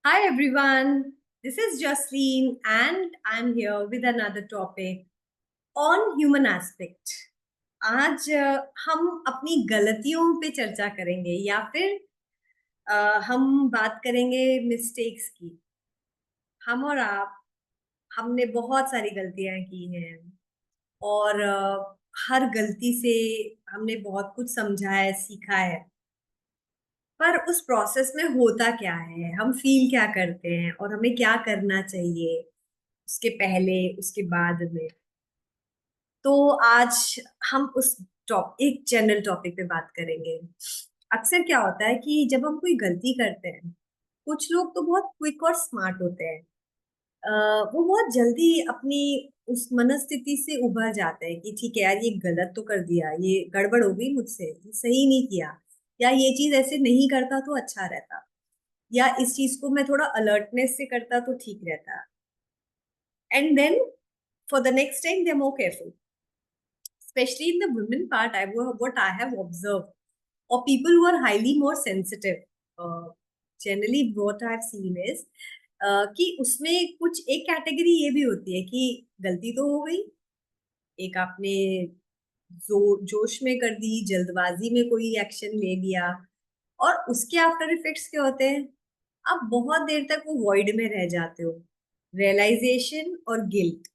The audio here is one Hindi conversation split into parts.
Hi everyone, this is Jasleen and I'm here with another topic on human aspect. आज हम अपनी गलतियों पे चर्चा करेंगे या फिर हम बात करेंगे मिस्टेक्स की। हम और आप हमने बहुत सारी गलतियां की हैं और हर गलती से हमने बहुत कुछ समझा है, सीखा है। पर उस प्रोसेस में होता क्या है, हम फील क्या करते हैं और हमें क्या करना चाहिए उसके पहले उसके बाद में। तो आज हम उस एक जनरल टॉपिक पे बात करेंगे। अक्सर क्या होता है कि जब हम कोई गलती करते हैं, कुछ लोग तो बहुत क्विक और स्मार्ट होते हैं। वो बहुत जल्दी अपनी उस मनस्थिति से उभर जाते हैं कि ठीक है यार, ये गलत तो कर दिया, ये गड़बड़ हो गई मुझसे, ये सही नहीं किया, या ये चीज ऐसे नहीं करता तो अच्छा रहता, या इस चीज को मैं थोड़ा अलर्टनेस से करता तो ठीक रहता। And then for the next time they are more careful, especially in the women part. What I have observed, or people who are highly more sensitive, uh, generally what I've seen is कि उसमें कुछ एक कैटेगरी ये भी होती है कि गलती तो हो गई, एक आपने जोश में कर दी, जल्दबाजी में कोई एक्शन ले लिया, और उसके आफ्टर इफेक्ट्स क्या होते हैं? आप बहुत देर तक वो वॉइड में रह जाते हो। रियलाइजेशन और गिल्ट।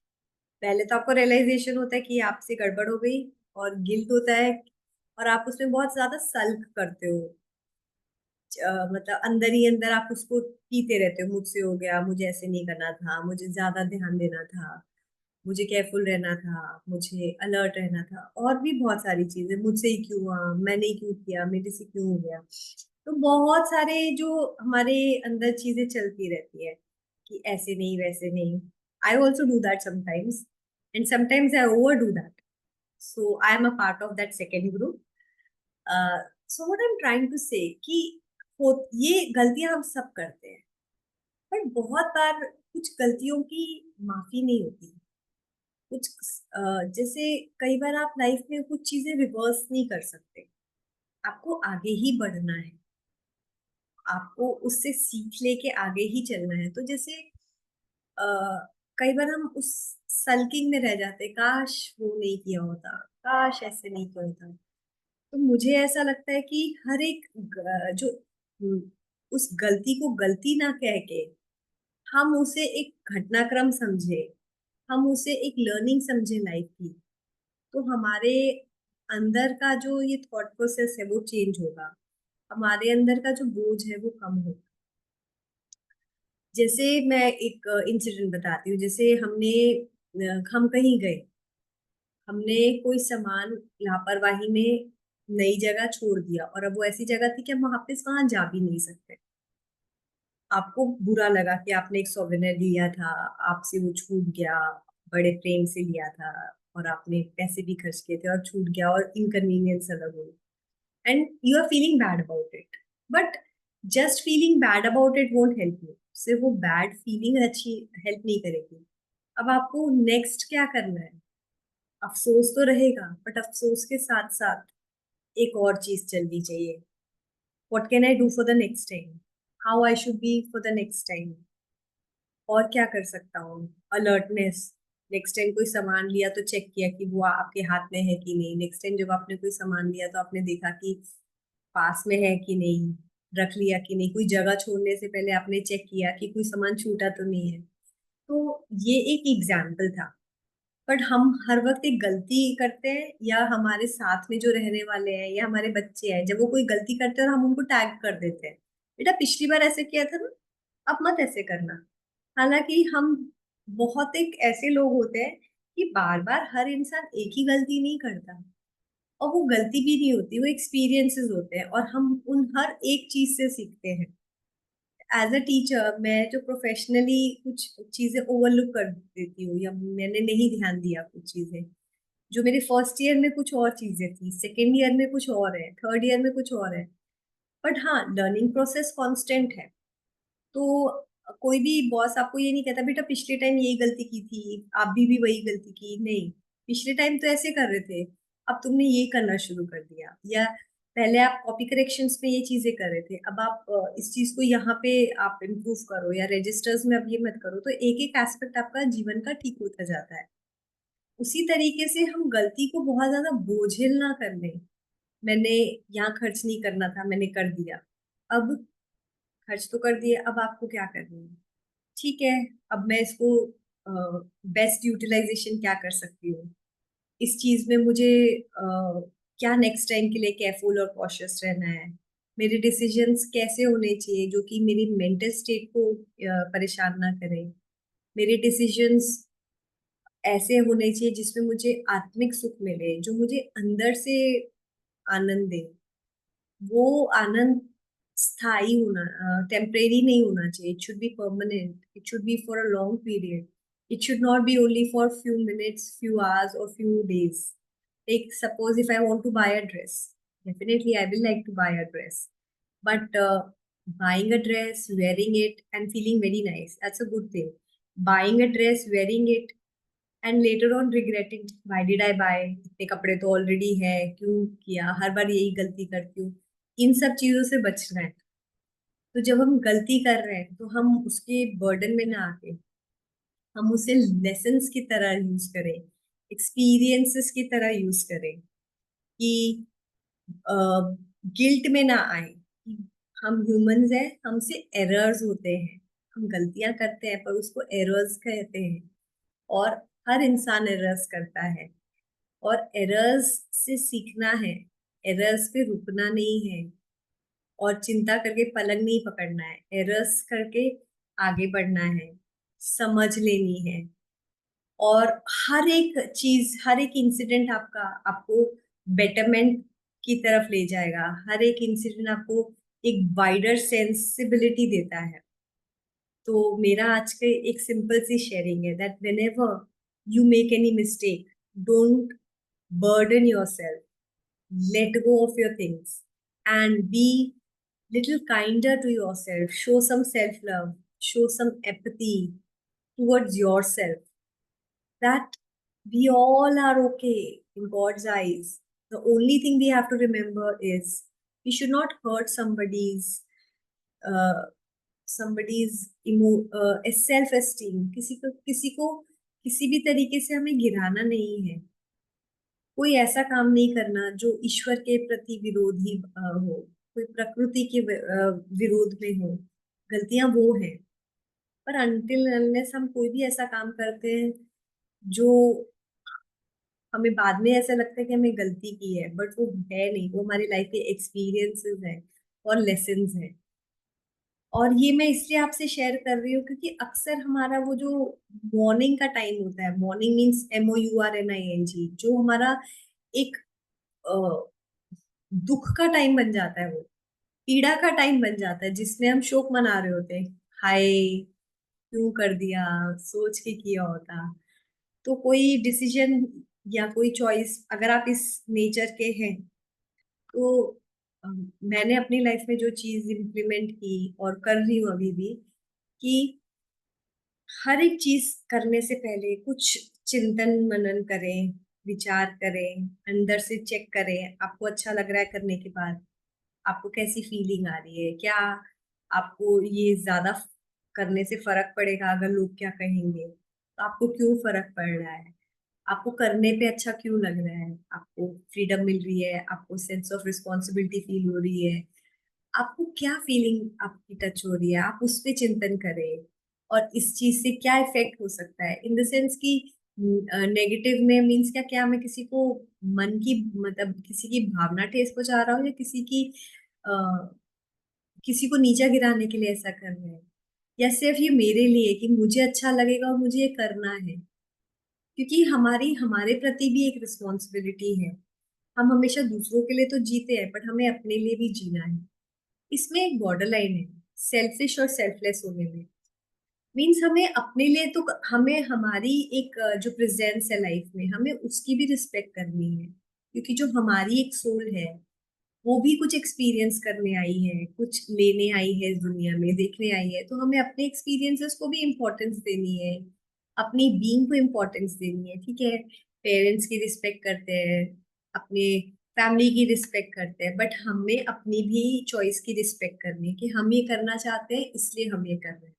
पहले तो आपको रियलाइजेशन होता है कि आपसे गड़बड़ हो गई, और गिल्ट होता है, और आप उसमें बहुत ज्यादा सल्क करते हो। मतलब अंदर ही अंदर आप उसको पीते रहते हो, मुझसे हो गया, मुझे ऐसे नहीं करना था, मुझे ज्यादा ध्यान देना था, मुझे केयरफुल रहना था, मुझे अलर्ट रहना था, और भी बहुत सारी चीजें, मुझसे ही क्यों हुआ, मैंने ही क्यों किया, मेरे से क्यों हो गया। तो बहुत सारे जो हमारे अंदर चीजें चलती रहती है कि ऐसे नहीं वैसे नहीं। I also do that sometimes, and sometimes I overdo that. So I am a part of that second group. So what I am trying to say कि ये गलतियां हम सब करते हैं, पर बहुत बार कुछ गलतियों की माफी नहीं होती। कुछ जैसे कई बार आप लाइफ में कुछ चीजें रिवर्स नहीं कर सकते, आपको आगे ही बढ़ना है, आपको उससे सीख लेके आगे ही चलना है। तो जैसे अ, कई बार हम उस सल्किंग में रह जाते, काश वो नहीं किया होता, काश ऐसे नहीं किया होता। तो मुझे ऐसा लगता है कि हर एक जो उस गलती को गलती ना कह के हम उसे एक घटनाक्रम समझे, हम उसे एक लर्निंग समझे लाइफ की, तो हमारे अंदर का जो ये थॉट प्रोसेस है वो चेंज होगा, हमारे अंदर का जो बोझ है वो कम होगा। जैसे मैं एक इंसिडेंट बताती हूँ। जैसे हम कहीं गए, हमने कोई सामान लापरवाही में नई जगह छोड़ दिया, और अब वो ऐसी जगह थी कि हम वापस वहां जा भी नहीं सकते। आपको बुरा लगा कि आपने एक सोवेनियर लिया था, आपसे वो छूट गया, बड़े प्रेम से लिया था, और आपने पैसे भी खर्च किए थे और छूट गया, और इनकन्वीनियंस अलग हुई, and you are feeling bad about it. But just feeling bad about it won't help you. सिर्फ वो बैड फीलिंग अच्छी हेल्प नहीं करेगी। अब आपको नेक्स्ट क्या करना है? अफसोस तो रहेगा, बट अफसोस के साथ साथ एक और चीज चलनी चाहिए। What can I do for the next time, how I should be for the next time, और क्या कर सकता हूँ। अलर्टनेस। नेक्स्ट टाइम कोई सामान लिया तो चेक किया कि वो आपके हाथ में है कि नहीं। नेक्स्ट टाइम जब आपने कोई सामान लिया तो आपने देखा कि पास में है कि नहीं, रख लिया कि नहीं, कोई जगह छोड़ने से पहले आपने चेक किया कि कोई सामान छूटा तो नहीं है। तो ये एक एग्जाम्पल था। बट हम हर वक्त एक गलती करते हैं, या हमारे साथ में जो रहने वाले हैं या हमारे बच्चे हैं, जब वो कोई गलती करते हैं और हम उनको टैग कर देते हैं, बेटा पिछली बार ऐसे किया था ना, अब मत ऐसे करना। हालांकि हम बहुत एक ऐसे लोग होते हैं कि बार बार हर इंसान एक ही गलती नहीं करता, और वो गलती भी नहीं होती, वो एक्सपीरियंसेस होते हैं, और हम उन हर एक चीज से सीखते हैं। एज अ टीचर मैं जो प्रोफेशनली कुछ चीजें ओवरलुक कर देती हूँ, या मैंने नहीं ध्यान दिया कुछ चीजें, जो मेरे फर्स्ट ईयर में कुछ और चीजें थी, सेकेंड ईयर में कुछ और है, थर्ड ईयर में कुछ और है। बट हाँ, लर्निंग प्रोसेस कांस्टेंट है। तो कोई भी बॉस आपको ये नहीं कहता बेटा पिछले टाइम यही गलती की थी, आप भी वही गलती की नहीं, पिछले टाइम तो ऐसे कर रहे थे, अब तुमने ये करना शुरू कर दिया, या पहले आप कॉपी करेक्शंस में ये चीजें कर रहे थे, अब आप इस चीज को यहाँ पे आप इम्प्रूव करो या रजिस्टर्स में अब ये मत करो, तो एक एक एस्पेक्ट आपका जीवन का ठीक होता जाता है। उसी तरीके से हम गलती को बहुत ज्यादा बोझिल ना कर लें। मैंने यहाँ खर्च नहीं करना था, मैंने कर दिया, अब खर्च तो कर दिया, अब आपको क्या करना है? ठीक है, अब मैं इसको बेस्ट यूटिलाइजेशन क्या कर सकती हूँ, इस चीज में मुझे क्या नेक्स्ट टाइम के लिए केयरफुल और कॉशियस रहना है, मेरे डिसीजंस कैसे होने चाहिए जो कि मेरी मेंटल स्टेट को परेशान ना करें, मेरे डिसीजंस ऐसे होने चाहिए जिसमें मुझे आत्मिक सुख मिले, जो मुझे अंदर से आनंद दे। वो आनंद स्थायी होना, टेम्परेरी नहीं होना चाहिए, it should be permanent, it should be for a long period, it should not be only for few minutes, few hours और few days. Like suppose if I want to buy a dress, definitely I will like to buy a dress, but buying a dress, wearing it and feeling very nice, that's a good thing. Buying a dress, wearing it and later on regretting, why did I buy, इतने कपड़े तो ऑलरेडी है, क्यों किया, हर बार यही गलती करती हूँ, इन सब चीजों से बचना है। तो जब हम गलती कर रहे हैं तो हम उसके बर्डन में ना आके हम उसे लेसन्स की तरह यूज करें, एक्सपीरियंसेस की तरह यूज करें, कि गिल्ट में ना आए कि हम ह्यूमंस हैं, हमसे एरर्स होते हैं, हम गलतियां करते हैं पर उसको एरर्स कहते हैं। और हर इंसान एरर्स करता है और एरर्स से सीखना है, एरर्स पे रुकना नहीं है और चिंता करके पलंग नहीं पकड़ना है, एरर्स करके आगे बढ़ना है, समझ लेनी है। और हर एक चीज, हर एक इंसिडेंट आपका आपको बेटरमेंट की तरफ ले जाएगा, हर एक इंसिडेंट आपको एक वाइडर सेंसिबिलिटी देता है। तो मेरा आज के एक सिंपल सी शेयरिंग है that whenever you make any mistake, don't burden yourself, let go of your things and be little kinder to yourself, show some self love, show some empathy towards yourself, that we all are okay in God's eyes. The only thing we have to remember is we should not hurt uh, self esteem. किसी को किसी भी तरीके से हमें गिराना नहीं है। कोई ऐसा काम नहीं करना जो ईश्वर के प्रति विरोधी हो, कोई प्रकृति के विरोध में हो। गलतियां वो हैं, पर अनटिल अनलेस हम कोई भी ऐसा काम करते हैं जो हमें बाद में ऐसा लगता है कि हमें गलती की है, बट वो है नहीं, वो हमारी लाइफ के एक्सपीरियंसेस हैं और लेसन्स हैं। और ये मैं इसलिए आपसे शेयर कर रही हूँ क्योंकि अक्सर हमारा वो जो मॉर्निंग का टाइम होता है, मॉर्निंग मीन्स MOURNING, जो हमारा एक अ, दुख का टाइम बन जाता है, वो पीड़ा का टाइम बन जाता है, जिसमें हम शोक मना रहे होते हैं, हाय क्यों कर दिया, सोच के किया होता। तो कोई डिसीजन या कोई चॉइस अगर आप इस नेचर के हैं, तो मैंने अपनी लाइफ में जो चीज इम्प्लीमेंट की और कर रही हूँ अभी भी, कि हर एक चीज करने से पहले कुछ चिंतन मनन करें, विचार करें, अंदर से चेक करें आपको अच्छा लग रहा है करने के बाद, आपको कैसी फीलिंग आ रही है, क्या आपको ये ज्यादा करने से फर्क पड़ेगा, अगर लोग क्या कहेंगे, तो आपको क्यों फर्क पड़ रहा है, आपको करने पे अच्छा क्यों लग रहा है, आपको फ्रीडम मिल रही है, आपको सेंस ऑफ रिस्पॉन्सिबिलिटी फील हो रही है, आपको क्या फीलिंग आपकी टच हो रही है, आप उस पे चिंतन करें। और इस चीज से क्या इफेक्ट हो सकता है, इन द सेंस कि नेगेटिव में मीन्स क्या, क्या मैं किसी को मन की मतलब किसी की भावना ठेस पहुंचा रहा हूँ, या किसी को नीचा गिराने के लिए ऐसा कर रहे हैं, या सिर्फ ये मेरे लिए कि मुझे अच्छा लगेगा और मुझे ये करना है। क्योंकि हमारी हमारे प्रति भी एक रिस्पॉन्सिबिलिटी है, हम हमेशा दूसरों के लिए तो जीते हैं बट हमें अपने लिए भी जीना है। इसमें एक बॉर्डर लाइन है सेल्फिश और सेल्फलेस होने में। मीन्स हमें अपने लिए तो हमें हमारी एक जो प्रेजेंस है लाइफ में, हमें उसकी भी रिस्पेक्ट करनी है, क्योंकि जो हमारी एक सोल है वो भी कुछ एक्सपीरियंस करने आई है, कुछ लेने आई है, इस दुनिया में देखने आई है, तो हमें अपने एक्सपीरियंसेस को भी इम्पोर्टेंस देनी है, अपनी बीइंग को इम्पोर्टेंस देनी है। ठीक है, पेरेंट्स की रिस्पेक्ट करते हैं, अपने फैमिली की रिस्पेक्ट करते हैं, बट हमें अपनी भी चॉइस की रिस्पेक्ट करनी है कि हम ये करना चाहते हैं इसलिए हम ये कर रहे हैं।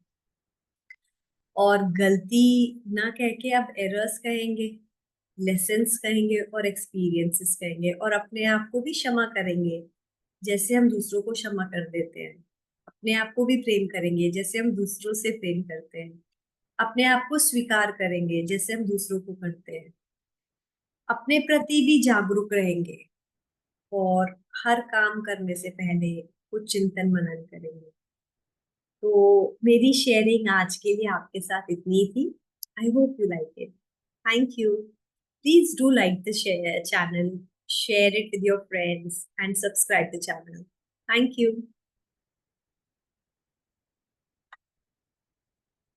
और गलती ना कह के अब एरर्स कहेंगे, लेसन्स कहेंगे और एक्सपीरियंसेस कहेंगे, और अपने आप को भी क्षमा करेंगे जैसे हम दूसरों को क्षमा कर देते हैं। अपने आप को भी प्रेम करेंगे जैसे हम दूसरों से प्रेम करते हैं। अपने आप को स्वीकार करेंगे जैसे हम दूसरों को करते हैं। अपने प्रति भी जागरूक रहेंगे, और हर काम करने से पहले कुछ चिंतन मनन करेंगे। तो मेरी शेयरिंग आज के लिए आपके साथ इतनी थी। I hope you like it. Thank you. Please do like the channel, share it with your friends and subscribe the channel. Thank you.